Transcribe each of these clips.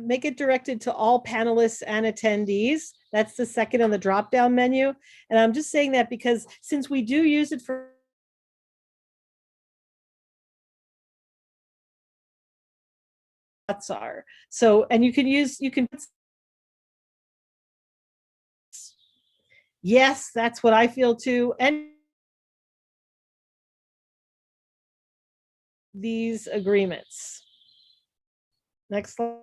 make it directed to all panelists and attendees. That's the second on the drop-down menu. And I'm just saying that because since we do use it for are. So, and you can yes, that's what I feel too. And these agreements. Next slide.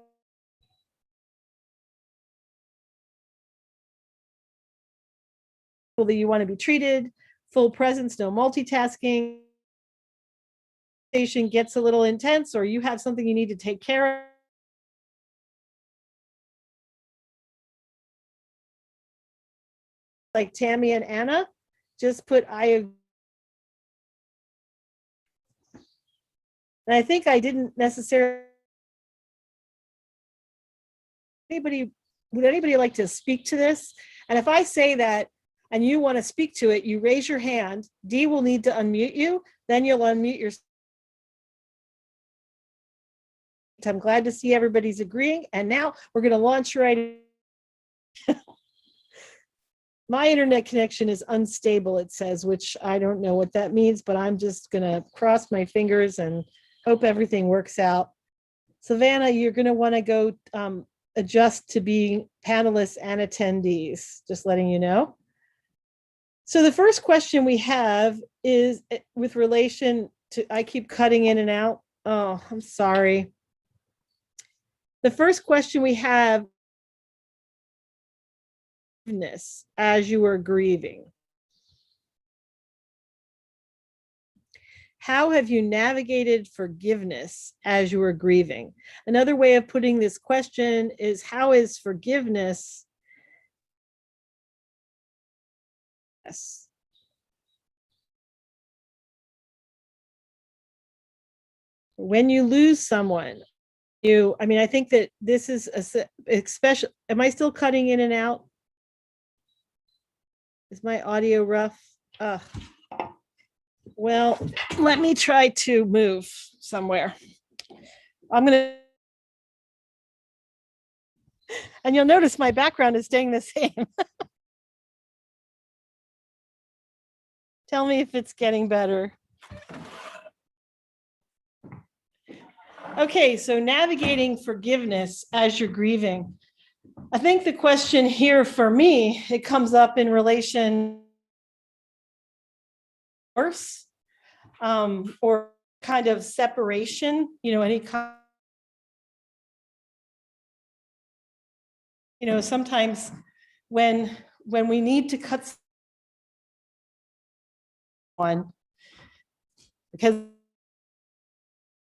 That you want to be treated, full presence, no multitasking. Gets a little intense, or you have something you need to take care of. Like Tammy and Anna, just put I agree. And I think I didn't necessarily. Would anybody like to speak to this? And if I say that and you want to speak to it, you raise your hand. Dee will need to unmute you. Then you'll unmute yourself. I'm glad to see everybody's agreeing. And now we're going to launch right. My internet connection is unstable, it says, which I don't know what that means, but I'm just going to cross my fingers and hope everything works out. Savannah, you're going to want to go adjust to being panelists and attendees, just letting you know. So the first question we have is with relation to, I keep cutting in and out. Oh, I'm sorry. The first question we have, as you were grieving. How have you navigated forgiveness as you were grieving? Another way of putting this question is, how is forgiveness? Yes. When you lose someone, I mean, I think that this is especially, am I still cutting in and out? Is my audio rough? Well, let me try to move somewhere. I'm going to, and you'll notice my background is staying the same. Tell me if it's getting better. Okay, so navigating forgiveness as you're grieving. I think the question here for me, it comes up in relation or kind of separation, any kind, sometimes when we need to cut one because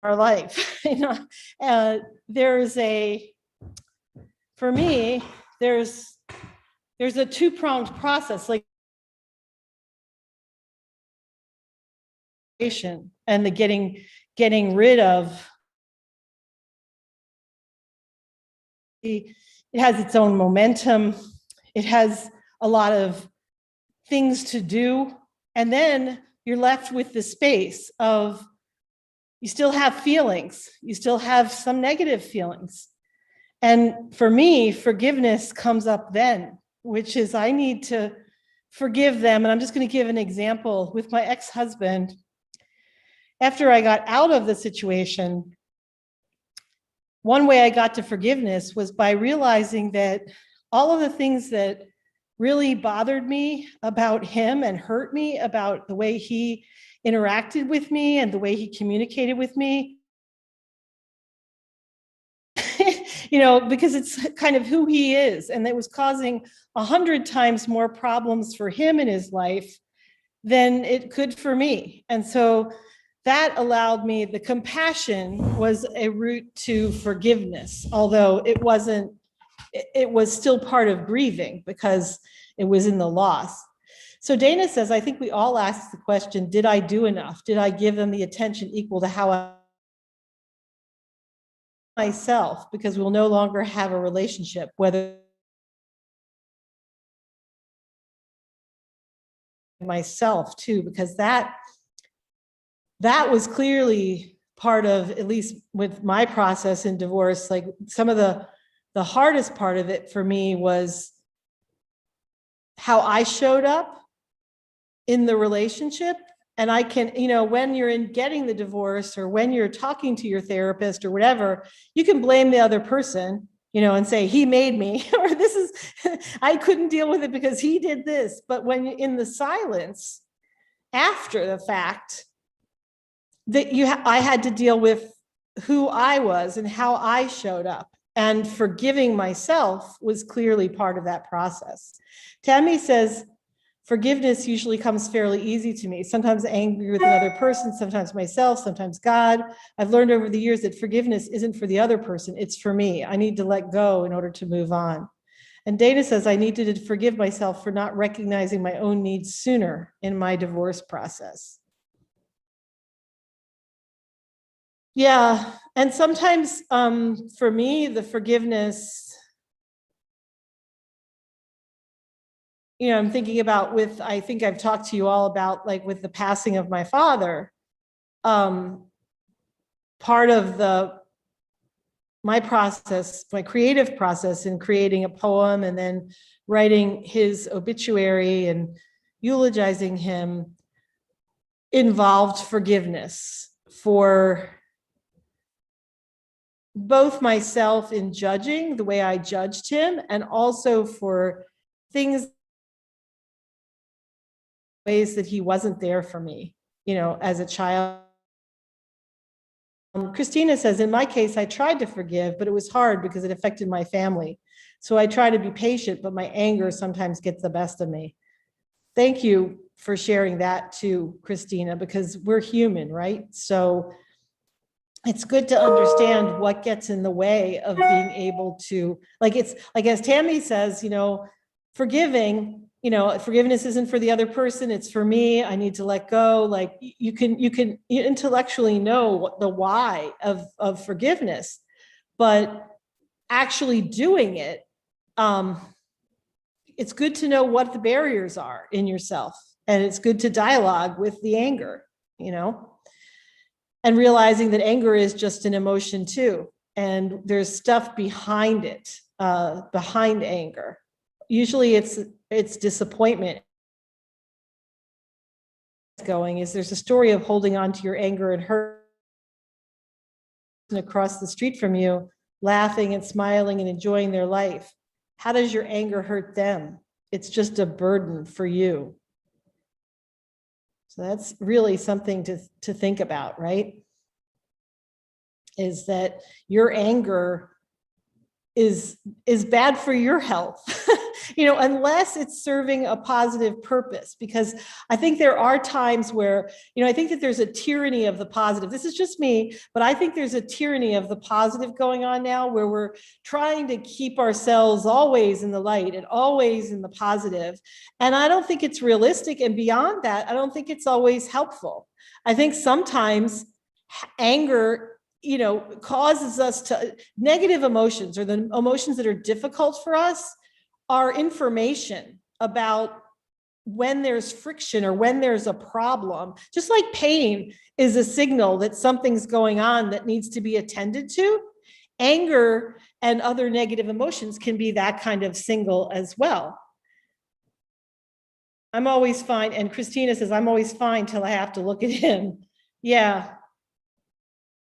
our life, for me, there's a two-pronged process, like and the getting rid of. It has its own momentum. It has a lot of things to do. And then you're left with the space of, you still have feelings. You still have some negative feelings. And for me, forgiveness comes up then, which is I need to forgive them. And I'm just going to give an example with my ex-husband. After I got out of the situation, one way I got to forgiveness was by realizing that all of the things that really bothered me about him and hurt me about the way he interacted with me and the way he communicated with me, because it's kind of who he is. And it was causing 100 times more problems for him in his life than it could for me. And so that allowed me, the compassion was a route to forgiveness, although it was still part of grieving because it was in the loss. So Dana says, I think we all ask the question, did I do enough? Did I give them the attention equal to how I myself, because we'll no longer have a relationship, whether myself too, because that was clearly part of, at least with my process in divorce, like some of the the hardest part of it for me was how I showed up in the relationship. And I can, when you're in getting the divorce or when you're talking to your therapist or whatever, you can blame the other person, and say, he made me, or this is, I couldn't deal with it because he did this. But when you're in the silence after the fact, that I had to deal with who I was and how I showed up. And forgiving myself was clearly part of that process. Tammy says, forgiveness usually comes fairly easy to me. Sometimes angry with another person, sometimes myself, sometimes God. I've learned over the years that forgiveness isn't for the other person, it's for me. I need to let go in order to move on. And Dana says, I need to forgive myself for not recognizing my own needs sooner in my divorce process. Yeah, and sometimes for me, the forgiveness, I'm thinking about I think I've talked to you all about, like, with the passing of my father, part of my process, my creative process in creating a poem and then writing his obituary and eulogizing him involved forgiveness for both myself in judging the way I judged him, and also for things, ways that he wasn't there for me, as a child. Christina says, in my case, I tried to forgive, but it was hard because it affected my family. So I try to be patient, but my anger sometimes gets the best of me. Thank you for sharing that too, Christina, because we're human, right? So it's good to understand what gets in the way of being able to, it's like, as Tammy says, forgiving, forgiveness isn't for the other person, it's for me. I need to let go. Like, you can intellectually know what the why of forgiveness, but actually doing it, it's good to know what the barriers are in yourself, and it's good to dialogue with the anger, and realizing that anger is just an emotion too, and there's stuff behind it, behind anger. Usually it's disappointment. There's a story of holding on to your anger and hurt across the street from you, laughing and smiling and enjoying their life. How does your anger hurt them? It's just a burden for you. So that's really something to think about, right? Is that your anger is bad for your health, unless it's serving a positive purpose. Because I think there are times where, I think that there's a tyranny of the positive. This is just me, but I think there's a tyranny of the positive going on now, where we're trying to keep ourselves always in the light and always in the positive. And I don't think it's realistic. And beyond that, I don't think it's always helpful. I think sometimes anger causes us to, negative emotions, or the emotions that are difficult for us, are information about when there's friction or when there's a problem. Just like pain is a signal that something's going on that needs to be attended to, anger and other negative emotions can be that kind of signal as well. I'm always fine. And Christina says, I'm always fine till I have to look at him. Yeah.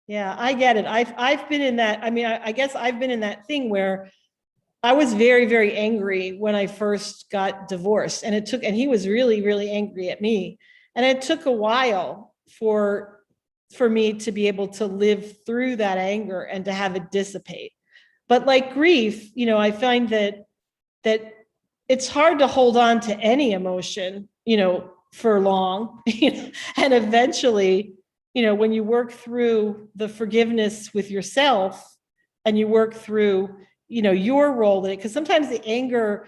Yeah, I get it. I've been in that. I mean, I guess I've been in that thing where I was very, very angry when I first got divorced, and he was really, really angry at me. And it took a while for me to be able to live through that anger and to have it dissipate. But like grief, I find that it's hard to hold on to any emotion, for long, and eventually, when you work through the forgiveness with yourself, and you work through, your role in it, because sometimes the anger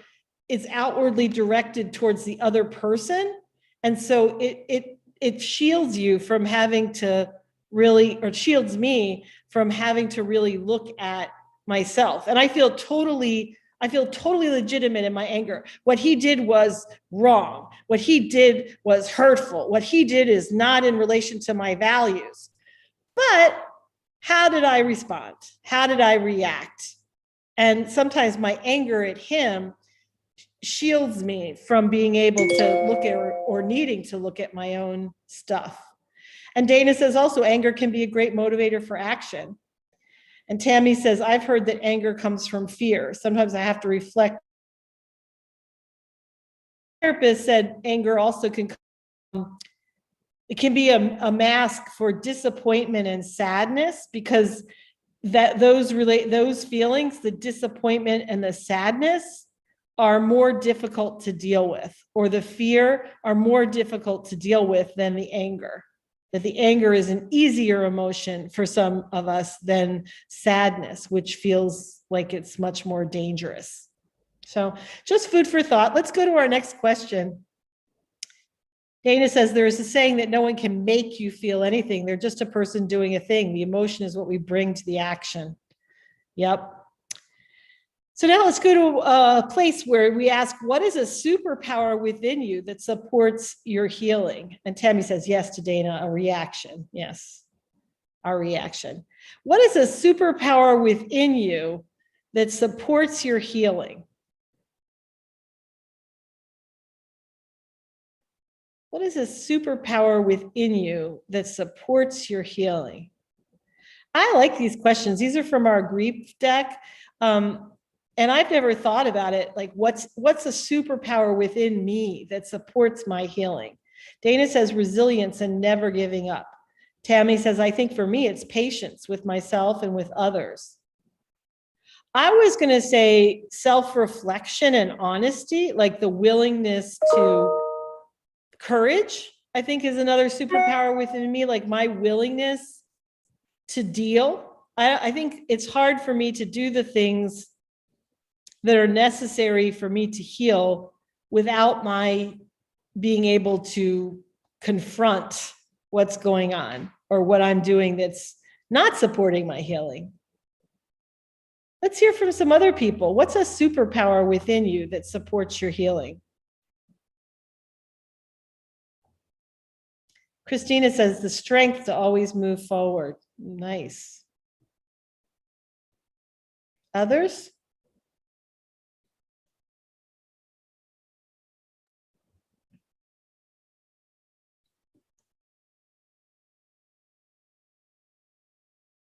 is outwardly directed towards the other person. And so it shields you from having to really, or shields me from having to really look at myself. And I feel totally legitimate in my anger. What he did was wrong. What he did was hurtful. What he did is not in relation to my values. But how did I respond? How did I react? And sometimes my anger at him shields me from being able to look at or needing to look at my own stuff. And Dana says also anger can be a great motivator for action. And Tammy says, I've heard that anger comes from fear. Sometimes I have to reflect. The therapist said anger also can come, it can be a mask for disappointment and sadness, because those feelings, the disappointment and the sadness, are more difficult to deal with, or the fear are more difficult to deal with than the anger. That the anger is an easier emotion for some of us than sadness, which feels like it's much more dangerous. So just food for thought. Let's go to our next question. Dana says there is a saying that no one can make you feel anything. They're just a person doing a thing. The emotion is what we bring to the action. Yep. So now let's go to a place where we ask, what is a superpower within you that supports your healing? And Tammy says, yes to Dana, a reaction. Yes, our reaction. What is a superpower within you that supports your healing? What is a superpower within you that supports your healing? I like these questions. These are from our grief deck. And I've never thought about it, like what's a superpower within me that supports my healing? Dana says resilience and never giving up. Tammy says, I think for me, it's patience with myself and with others. I was going to say self-reflection and honesty, like the willingness to courage, I think is another superpower within me, like my willingness to deal. I think it's hard for me to do the things that are necessary for me to heal without my being able to confront what's going on or what I'm doing that's not supporting my healing. Let's hear from some other people. What's a superpower within you that supports your healing? Christina says the strength to always move forward. Nice. Others?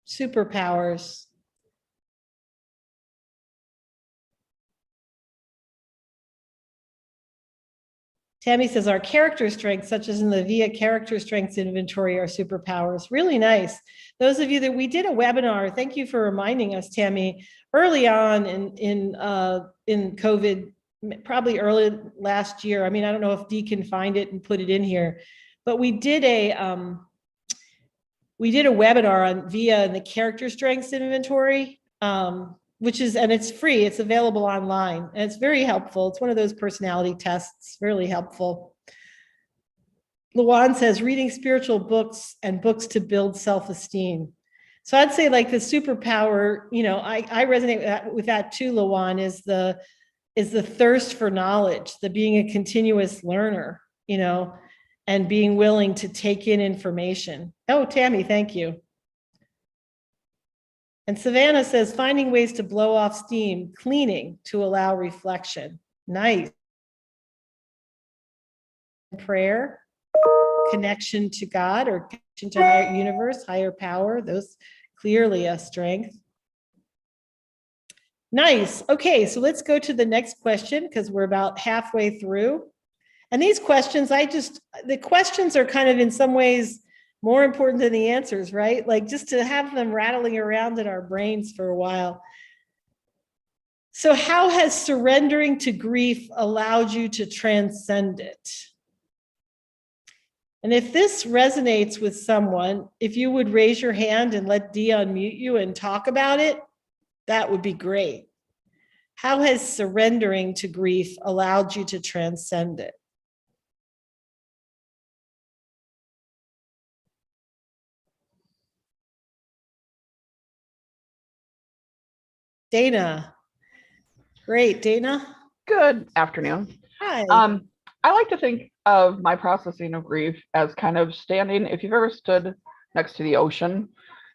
Superpowers. Tammy says our character strengths, such as in the VIA character strengths inventory, are superpowers. Really nice. Those of you that we did a webinar, thank you for reminding us, Tammy, early on in COVID, probably early last year. I mean, I don't know if Dee can find it and put it in here, but we did a webinar on VIA and the character strengths inventory. Which is, and it's free, it's available online, and it's very helpful. It's one of those personality tests, really helpful. Luan says, reading spiritual books and books to build self-esteem. So I'd say like the superpower, you know, I resonate with that too, Luan, is the thirst for knowledge, the being a continuous learner, you know, and being willing to take in information. Oh, Tammy, thank you. And Savannah says, finding ways to blow off steam, cleaning to allow reflection. Nice. Prayer, connection to God or connection to higher universe, higher power, those clearly a strength. Nice. Okay, so let's go to the next question because we're about halfway through. And these questions, the questions are kind of in some ways more important than the answers, right? Like just to have them rattling around in our brains for a while. So how has surrendering to grief allowed you to transcend it? And if this resonates with someone, if you would raise your hand and let Dee unmute you and talk about it, that would be great. How has surrendering to grief allowed you to transcend it? Dana. Great, Dana. Good afternoon. Hi. I like to think of my processing of grief as kind of standing, if you've ever stood next to the ocean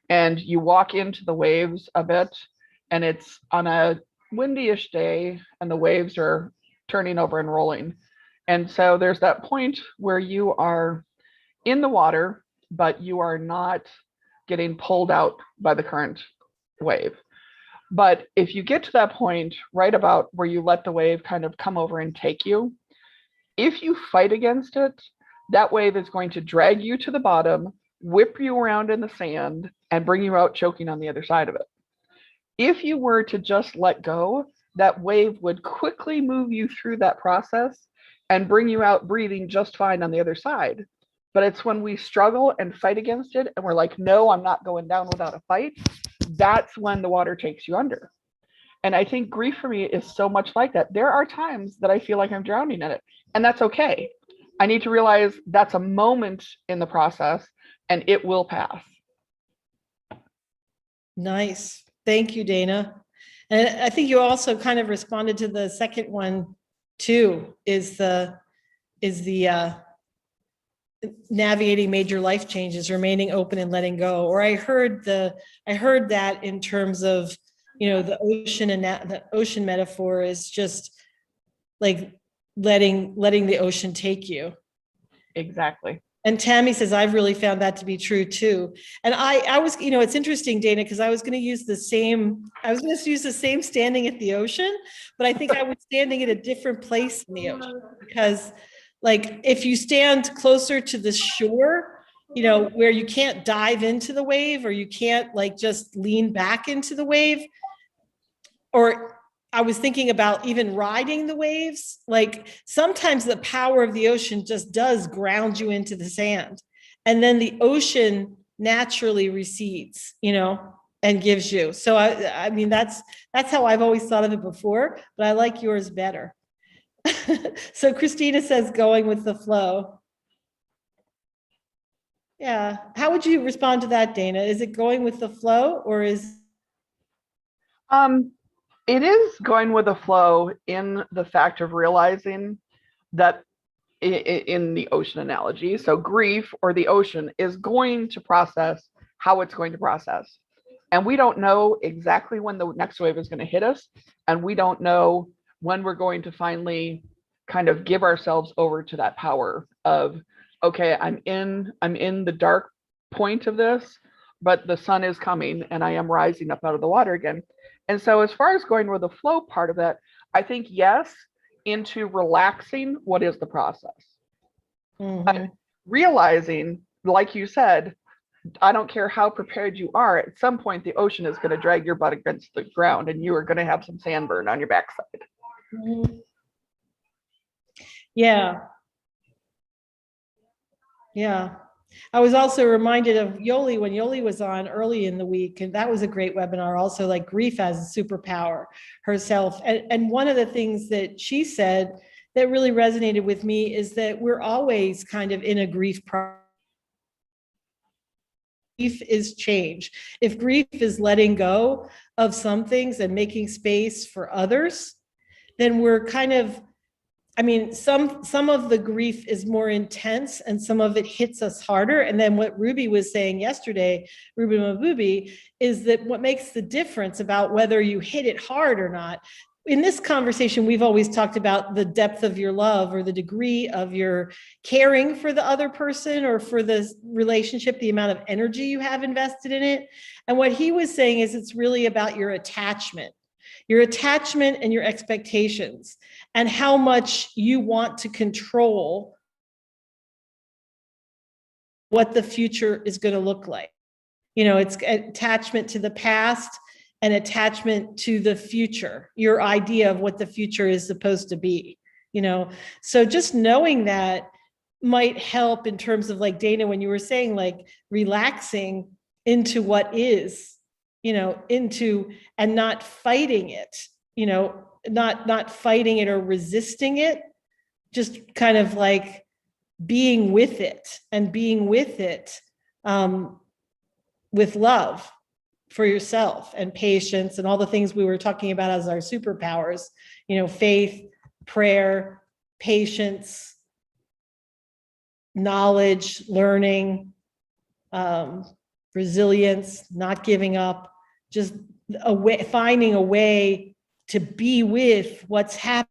and you walk into the waves a bit and it's on a windy-ish day and the waves are turning over and rolling. And so there's that point where you are in the water, but you are not getting pulled out by the current wave. But if you get to that point right about where you let the wave kind of come over and take you, if you fight against it, that wave is going to drag you to the bottom, whip you around in the sand, and bring you out choking on the other side of it. If you were to just let go, that wave would quickly move you through that process and bring you out breathing just fine on the other side. But it's when we struggle and fight against it and we're like, no, I'm not going down without a fight, that's when the water takes you under. And I think grief for me is so much like that. There are times that I feel like I'm drowning in it, and that's okay. I need to realize that's a moment in the process and it will pass. Nice. Thank you, Dana. And I think you also kind of responded to the second one too, is the navigating major life changes, remaining open and letting go. Or I heard that in terms of, the ocean, and the ocean metaphor is just like letting the ocean take you. Exactly. And Tammy says, I've really found that to be true too. And I was, it's interesting, Dana, because I was going to use the same standing at the ocean, but I think I was standing at a different place in the ocean, because like if you stand closer to the shore, where you can't dive into the wave, or you can't like just lean back into the wave, or I was thinking about even riding the waves. Like sometimes the power of the ocean just does ground you into the sand, and then the ocean naturally recedes, and gives you. So I mean, that's how I've always thought of it before, but I like yours better. So Christina says, going with the flow. Yeah. How would you respond to that, Dana? Is it going with the flow, or is It is going with the flow in the fact of realizing that in the ocean analogy, so grief or the ocean is going to process how it's going to process. And we don't know exactly when the next wave is going to hit us. And we don't know when we're going to finally kind of give ourselves over to that power of, okay, I'm in the dark point of this, but the sun is coming and I am rising up out of the water again. And so as far as going with the flow part of that, I think yes, into relaxing what is the process. But realizing, like you said, I don't care how prepared you are, at some point the ocean is going to drag your butt against the ground and you are going to have some sandburn on your backside. Yeah. Yeah. I was also reminded of Yoli when Yoli was on early in the week, and that was a great webinar also, like grief as a superpower herself. And one of the things that she said that really resonated with me is that we're always kind of in a grief process. Grief is change. If grief is letting go of some things and making space for others, then we're kind of, some of the grief is more intense and some of it hits us harder. And then what Ruby was saying yesterday, Ruby Mabubi, is that what makes the difference about whether you hit it hard or not. In this conversation, we've always talked about the depth of your love or the degree of your caring for the other person or for the relationship, the amount of energy you have invested in it. And what he was saying is it's really about your attachment and your expectations, and how much you want to control what the future is going to look like. It's attachment to the past and attachment to the future, your idea of what the future is supposed to be, So just knowing that might help in terms of, like, Dana, when you were saying, like, relaxing into what is, into, and not fighting it, not fighting it or resisting it, just kind of like being with it with love for yourself and patience and all the things we were talking about as our superpowers, faith, prayer, patience, knowledge, learning, resilience, not giving up, just finding a way to be with what's happening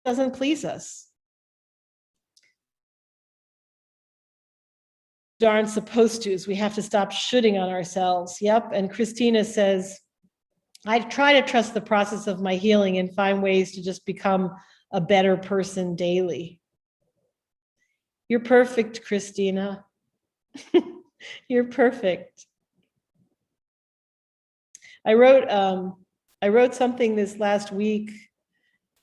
doesn't please us. Aren't supposed to, is we have to stop shooting on ourselves. Yep. And Christina says, I try to trust the process of my healing and find ways to just become a better person daily. You're perfect, Christina. You're perfect. I wrote something this last week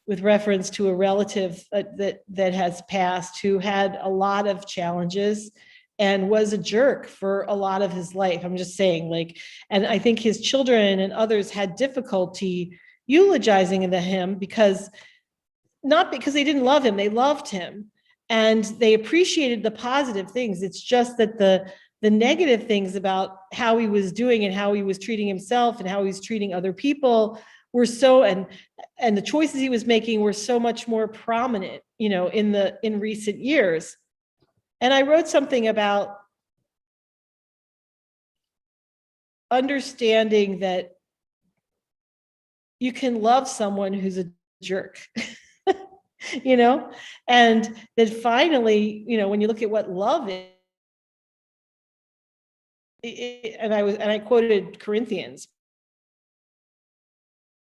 with reference to a relative that has passed, who had a lot of challenges and was a jerk for a lot of his life. I'm just saying, like, and I think his children and others had difficulty eulogizing him because, not because they didn't love him, they loved him and they appreciated the positive things. It's just that the negative things about how he was doing and how he was treating himself and how he was treating other people were so, and the choices he was making were so much more prominent, you know, in recent years. And I wrote something about understanding that you can love someone who's a jerk, you know, and that finally, you know, when you look at what love is, and I quoted Corinthians,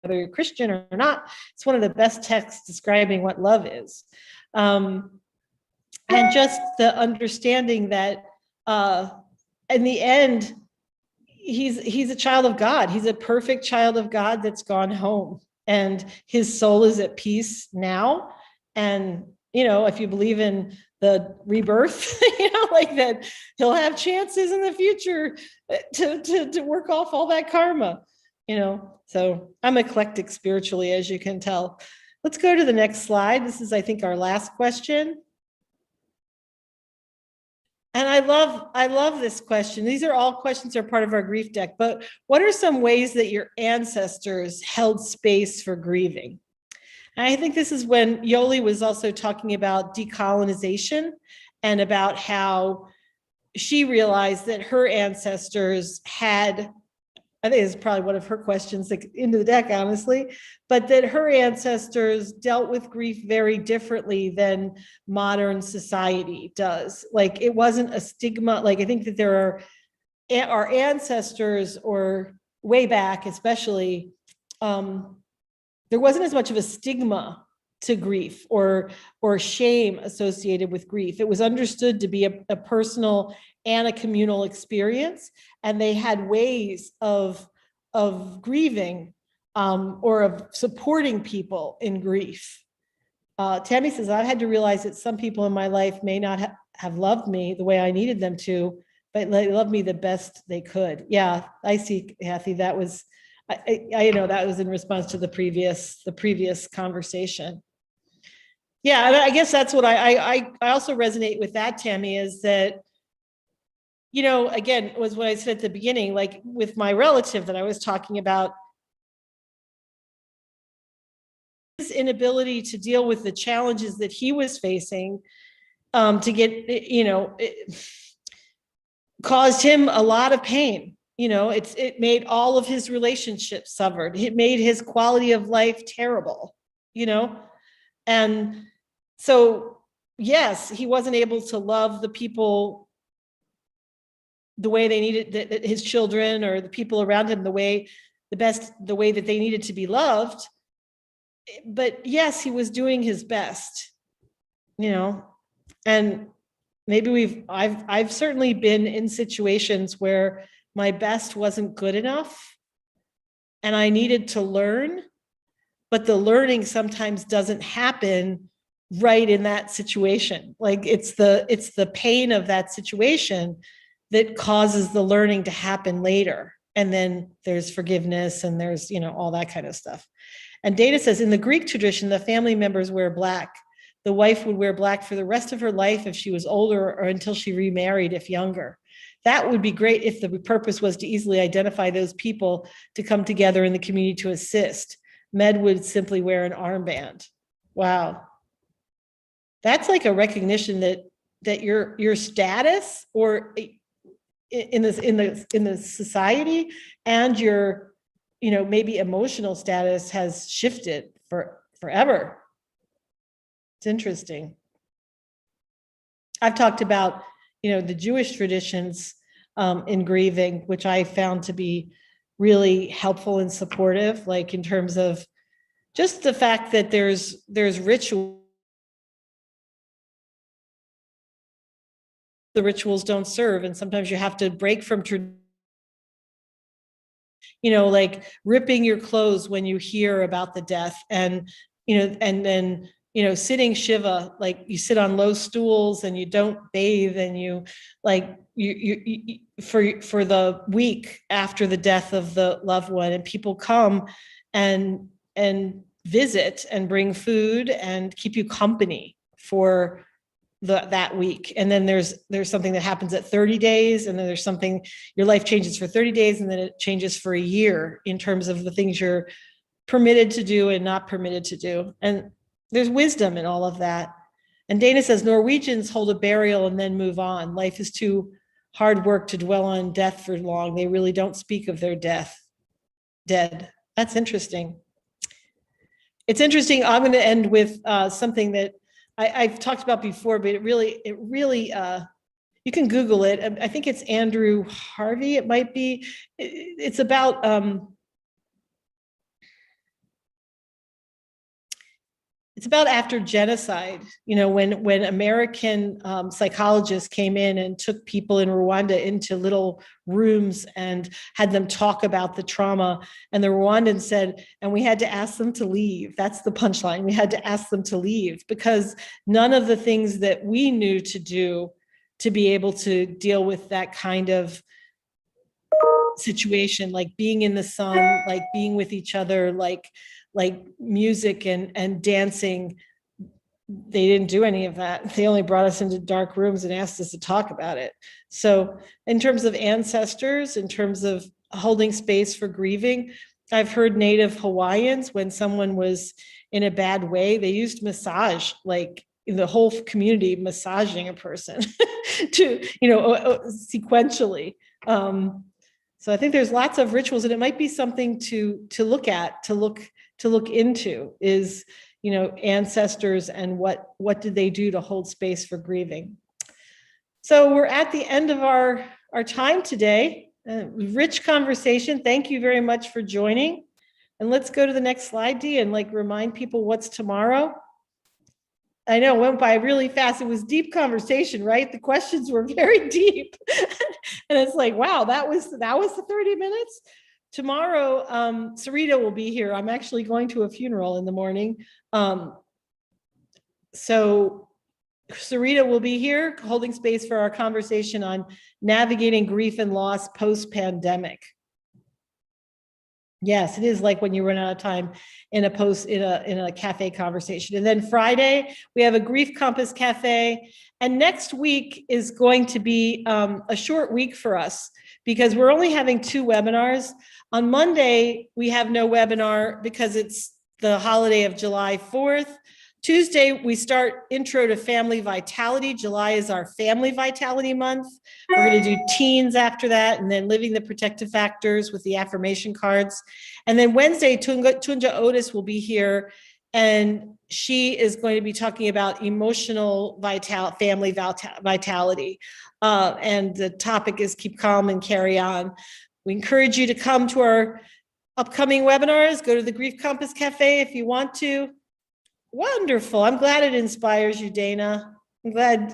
whether you're Christian or not, it's one of the best texts describing what love is. And just the understanding that in the end, he's a child of God. He's a perfect child of God that's gone home, and his soul is at peace now. And, you know, if you believe in the rebirth, you know, like that, he'll have chances in the future to work off all that karma, you know. So I'm eclectic spiritually, as you can tell. Let's go to the next slide. This is, I think, our last question. And I love this question. These are all questions that are part of our grief deck, but what are some ways that your ancestors held space for grieving? And I think this is when Yoli was also talking about decolonization and about how she realized that her ancestors had, I think it's probably one of her questions into the deck, honestly, but that her ancestors dealt with grief very differently than modern society does. Like, it wasn't a stigma. Like, I think that there are our ancestors, or way back especially, there wasn't as much of a stigma to grief or shame associated with grief. It was understood to be a personal and a communal experience, and they had ways of grieving or of supporting people in grief. Tammy says, I've had to realize that some people in my life may not have loved me the way I needed them to, but they loved me the best they could. Yeah, I see, Kathy. That was, I know that was in response to the previous conversation. Yeah, I guess that's what I also resonate with that, Tammy, is that, you know, again, was what I said at the beginning, like with my relative that I was talking about, his inability to deal with the challenges that he was facing, to get, you know, it caused him a lot of pain. You know, it made all of his relationships suffered. It made his quality of life terrible, you know? And so, yes, he wasn't able to love the people the way they needed, his children or the people around him, the way that they needed to be loved. But yes, he was doing his best, you know. And maybe I've certainly been in situations where my best wasn't good enough and I needed to learn, but the learning sometimes doesn't happen right in that situation. Like, it's the pain of that situation that causes the learning to happen later. And then there's forgiveness and there's, you know, all that kind of stuff. And Data says, in the Greek tradition, the family members wear black. The wife would wear black for the rest of her life if she was older, or until she remarried if younger. That would be great if the purpose was to easily identify those people to come together in the community to assist. Med would simply wear an armband. Wow. That's like a recognition that your status, or in the society, and your, maybe emotional status has shifted forever. It's interesting. I've talked about, the Jewish traditions in grieving, which I found to be really helpful and supportive, like in terms of just the fact that there's ritual. The rituals don't serve, and sometimes you have to break from like ripping your clothes when you hear about the death, and and then sitting Shiva, like you sit on low stools and you don't bathe, and you like you for the week after the death of the loved one, and people come and visit and bring food and keep you company for that week. And then there's something that happens at 30 days, and then there's something, your life changes for 30 days, and then it changes for a year in terms of the things you're permitted to do and not permitted to do. And there's wisdom in all of that. And Dana says Norwegians hold a burial and then move on. Life is too hard work to dwell on death for long. They really don't speak of their dead. That's interesting. It's interesting. I'm going to end with something that I've talked about before, but it really, you can Google it. I think it's Andrew Harvey. It might be. It's about after genocide, when American psychologists came in and took people in Rwanda into little rooms and had them talk about the trauma. And the Rwandans said, and we had to ask them to leave. That's the punchline. We had to ask them to leave because none of the things that we knew to do to be able to deal with that kind of situation, like being in the sun, like being with each other, like music and dancing, they didn't do any of that. They only brought us into dark rooms and asked us to talk about it. So in terms of ancestors, in terms of holding space for grieving, I've heard Native Hawaiians, when someone was in a bad way, they used massage, like in the whole community massaging a person to, sequentially. So I think there's lots of rituals, and it might be something to look at, to look into, is, ancestors and what did they do to hold space for grieving. So we're at the end of our time today. Rich conversation. Thank you very much for joining. And let's go to the next slide, Dee, and remind people what's tomorrow. I know it went by really fast. It was deep conversation, right? The questions were very deep. And it's like, wow, that was the 30 minutes. Tomorrow, Sarita will be here. I'm actually going to a funeral in the morning. So Sarita will be here holding space for our conversation on navigating grief and loss post-pandemic. Yes, it is like when you run out of time in a cafe conversation. And then Friday, we have a Grief Compass Cafe. And next week is going to be a short week for us because we're only having 2 webinars. On Monday, we have no webinar because it's the holiday of July 4th. Tuesday, we start Intro to Family Vitality. July is our Family Vitality Month. We're going to do teens after that, and then Living the Protective Factors with the affirmation cards. And then Wednesday, Tunja Otis will be here, and she is going to be talking about emotional family vitality. And the topic is Keep Calm and Carry On. We encourage you to come to our upcoming webinars. Go to the Grief Compass Cafe if you want to. Wonderful. I'm glad it inspires you, Dana. I'm glad.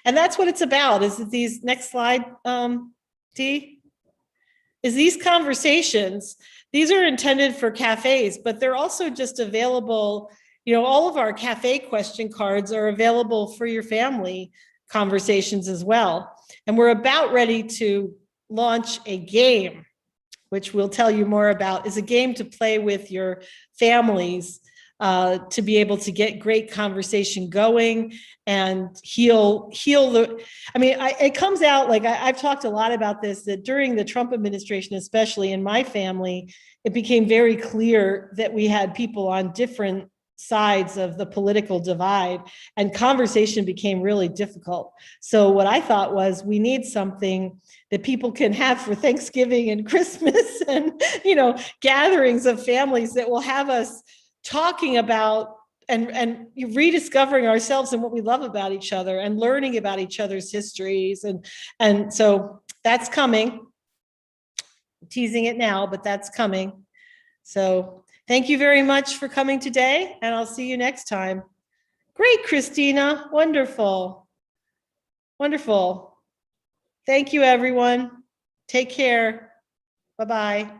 And that's what it's about, is these, next slide, Dee, is these conversations. These are intended for cafes, but they're also just available. All of our cafe question cards are available for your family conversations as well. And we're about ready to launch a game, which we'll tell you more about, is a game to play with your families to be able to get great conversation going and heal the, it comes out, like I've talked a lot about this, that during the Trump administration, especially in my family, it became very clear that we had people on different sides of the political divide, and conversation became really difficult. So what I thought was, we need something that people can have for Thanksgiving and Christmas and, gatherings of families that will have us talking about and rediscovering ourselves and what we love about each other and learning about each other's histories. And so that's coming. I'm teasing it now, but that's coming. So thank you very much for coming today, and I'll see you next time. Great, Christina. Wonderful. Wonderful. Thank you, everyone. Take care. Bye-bye.